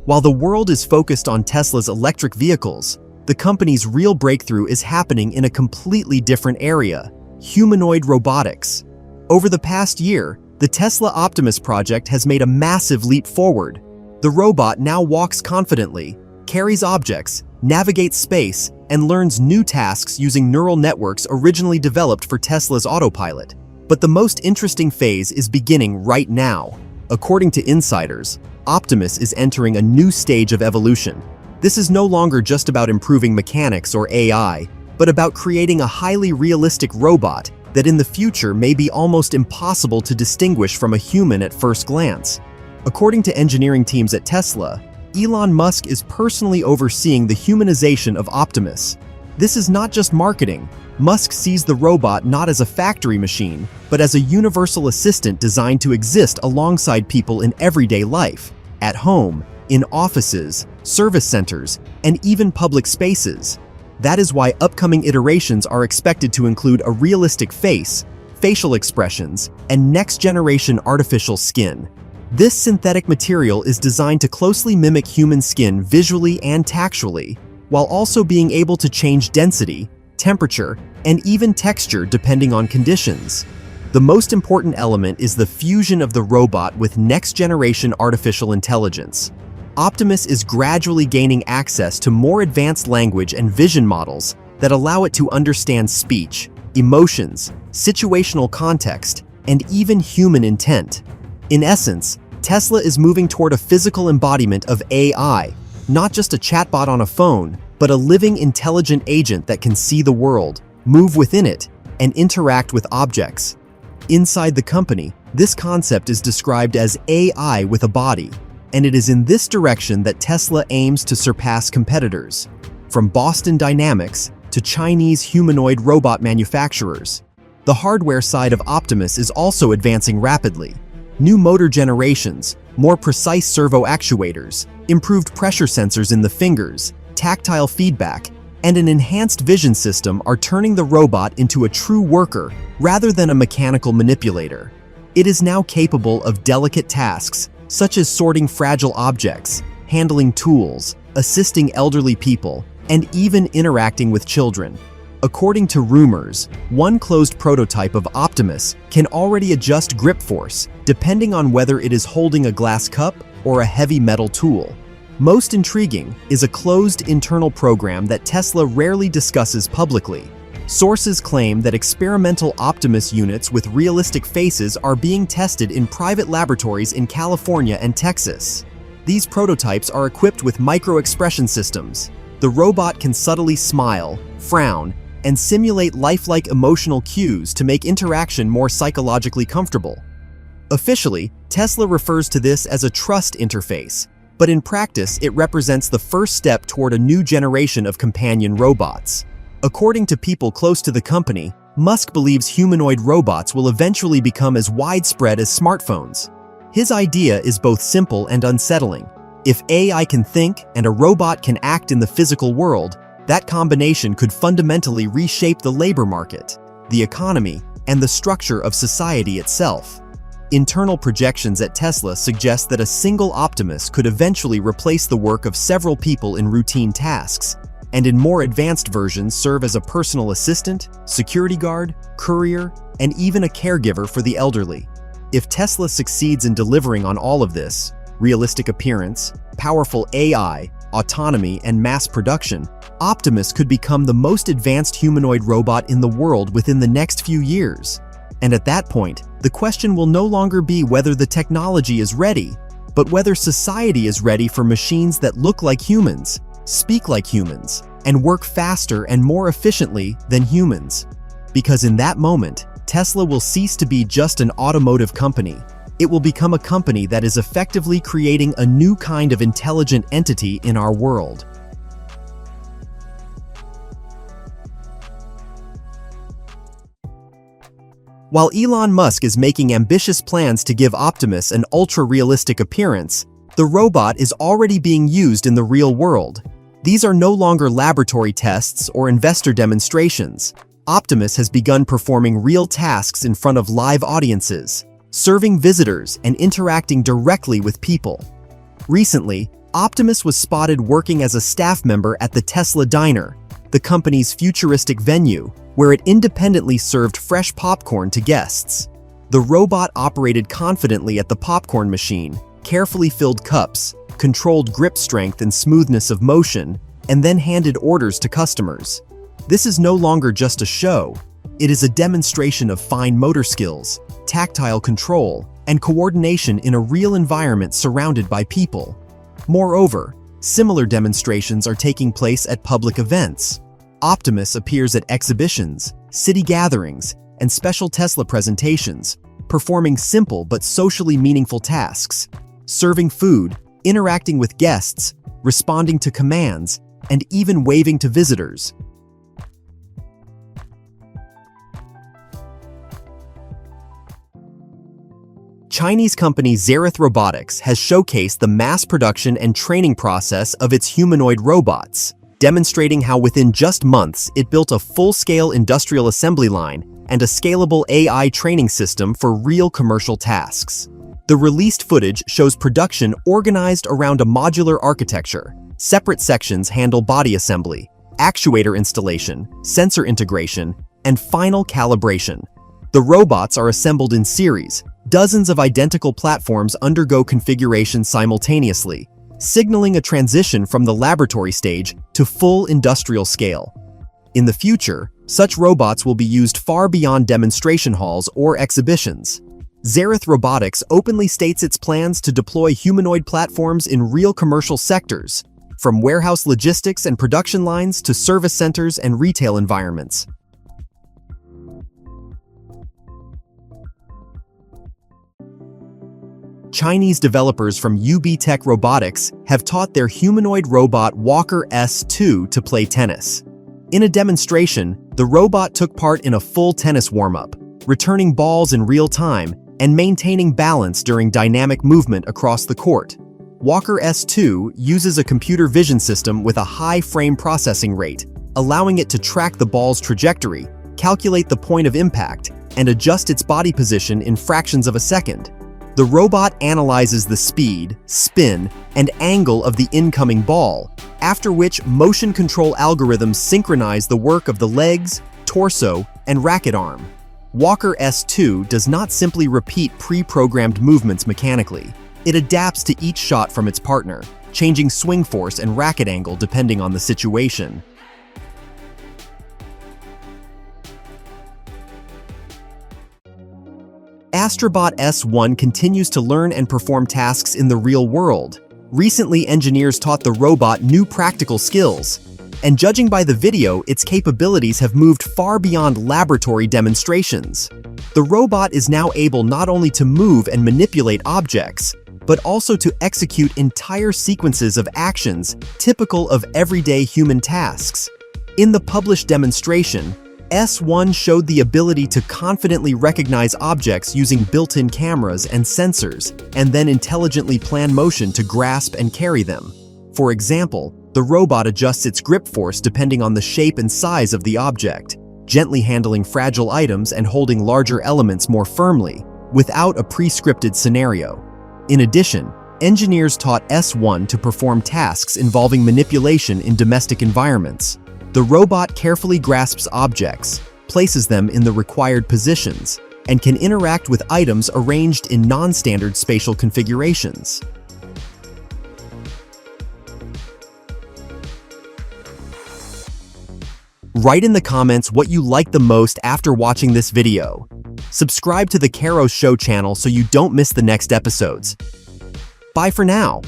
While the world is focused on Tesla's electric vehicles, the company's real breakthrough is happening in a completely different area: humanoid robotics. Over the past year, the Tesla Optimus project has made a massive leap forward. The robot now walks confidently, carries objects, navigates space, and learns new tasks using neural networks originally developed for Tesla's autopilot. But the most interesting phase is beginning right now. According to insiders, Optimus is entering a new stage of evolution. This is no longer just about improving mechanics or AI, but about creating a highly realistic robot that in the future may be almost impossible to distinguish from a human at first glance. According to engineering teams at Tesla, Elon Musk is personally overseeing the humanization of Optimus. This is not just marketing. Musk sees the robot not as a factory machine, but as a universal assistant designed to exist alongside people in everyday life, at home, in offices, service centers, and even public spaces. That is why upcoming iterations are expected to include a realistic face, facial expressions, and next-generation artificial skin. This synthetic material is designed to closely mimic human skin visually and tactually, while also being able to change density, temperature, and even texture depending on conditions. The most important element is the fusion of the robot with next-generation artificial intelligence. Optimus is gradually gaining access to more advanced language and vision models that allow it to understand speech, emotions, situational context, and even human intent. In essence, Tesla is moving toward a physical embodiment of AI, not just a chatbot on a phone, but a living intelligent agent that can see the world, move within it, and interact with objects. Inside the company, this concept is described as AI with a body, and it is in this direction that Tesla aims to surpass competitors, from Boston Dynamics to Chinese humanoid robot manufacturers. The hardware side of Optimus is also advancing rapidly. New motor generations, more precise servo actuators, improved pressure sensors in the fingers, tactile feedback, and an enhanced vision system are turning the robot into a true worker rather than a mechanical manipulator. It is now capable of delicate tasks, such as sorting fragile objects, handling tools, assisting elderly people, and even interacting with children. According to rumors, one closed prototype of Optimus can already adjust grip force, depending on whether it is holding a glass cup or a heavy metal tool. Most intriguing is a closed internal program that Tesla rarely discusses publicly. Sources claim that experimental Optimus units with realistic faces are being tested in private laboratories in California and Texas. These prototypes are equipped with micro-expression systems. The robot can subtly smile, frown, and simulate lifelike emotional cues to make interaction more psychologically comfortable. Officially, Tesla refers to this as a trust interface, but in practice it represents the first step toward a new generation of companion robots. According to people close to the company, Musk believes humanoid robots will eventually become as widespread as smartphones. His idea is both simple and unsettling. If AI can think and a robot can act in the physical world, that combination could fundamentally reshape the labor market, the economy, and the structure of society itself. Internal projections at Tesla suggest that a single Optimus could eventually replace the work of several people in routine tasks, and in more advanced versions serve as a personal assistant, security guard, courier, and even a caregiver for the elderly. If Tesla succeeds in delivering on all of this, realistic appearance, powerful AI, autonomy, and mass production, Optimus could become the most advanced humanoid robot in the world within the next few years. And at that point, the question will no longer be whether the technology is ready, but whether society is ready for machines that look like humans, speak like humans, and work faster and more efficiently than humans. Because in that moment, Tesla will cease to be just an automotive company. It will become a company that is effectively creating a new kind of intelligent entity in our world. While Elon Musk is making ambitious plans to give Optimus an ultra-realistic appearance, the robot is already being used in the real world. These are no longer laboratory tests or investor demonstrations. Optimus has begun performing real tasks in front of live audiences, serving visitors and interacting directly with people. Recently, Optimus was spotted working as a staff member at the Tesla Diner, the company's futuristic venue, where it independently served fresh popcorn to guests. The robot operated confidently at the popcorn machine, carefully filled cups, controlled grip strength and smoothness of motion, and then handed orders to customers. This is no longer just a show. It is a demonstration of fine motor skills, tactile control, and coordination in a real environment surrounded by people. Moreover, similar demonstrations are taking place at public events. Optimus appears at exhibitions, city gatherings, and special Tesla presentations, performing simple but socially meaningful tasks, serving food, interacting with guests, responding to commands, and even waving to visitors. Chinese company Xerath Robotics has showcased the mass production and training process of its humanoid robots, demonstrating how within just months it built a full-scale industrial assembly line and a scalable AI training system for real commercial tasks. The released footage shows production organized around a modular architecture. Separate sections handle body assembly, actuator installation, sensor integration, and final calibration. The robots are assembled in series. Dozens of identical platforms undergo configuration simultaneously, signaling a transition from the laboratory stage to full industrial scale. In the future, such robots will be used far beyond demonstration halls or exhibitions. Xerath Robotics openly states its plans to deploy humanoid platforms in real commercial sectors, from warehouse logistics and production lines to service centers and retail environments. Chinese developers from UB Robotics have taught their humanoid robot Walker S2 to play tennis. In a demonstration, the robot took part in a full tennis warm-up, returning balls in real time and maintaining balance during dynamic movement across the court. Walker S2 uses a computer vision system with a high frame processing rate, allowing it to track the ball's trajectory, calculate the point of impact, and adjust its body position in fractions of a second. The robot analyzes the speed, spin, and angle of the incoming ball, after which motion control algorithms synchronize the work of the legs, torso, and racket arm. Walker S2 does not simply repeat pre-programmed movements mechanically. It adapts to each shot from its partner, changing swing force and racket angle depending on the situation. Astrobot S1 continues to learn and perform tasks in the real world. Recently, engineers taught the robot new practical skills, and judging by the video, its capabilities have moved far beyond laboratory demonstrations. The robot is now able not only to move and manipulate objects, but also to execute entire sequences of actions typical of everyday human tasks. In the published demonstration, S1 showed the ability to confidently recognize objects using built-in cameras and sensors, and then intelligently plan motion to grasp and carry them. For example, the robot adjusts its grip force depending on the shape and size of the object, gently handling fragile items and holding larger elements more firmly, without a pre-scripted scenario. In addition, engineers taught S1 to perform tasks involving manipulation in domestic environments. The robot carefully grasps objects, places them in the required positions, and can interact with items arranged in non-standard spatial configurations. Write in the comments what you liked the most after watching this video. Subscribe to the Karo Show channel so you don't miss the next episodes. Bye for now.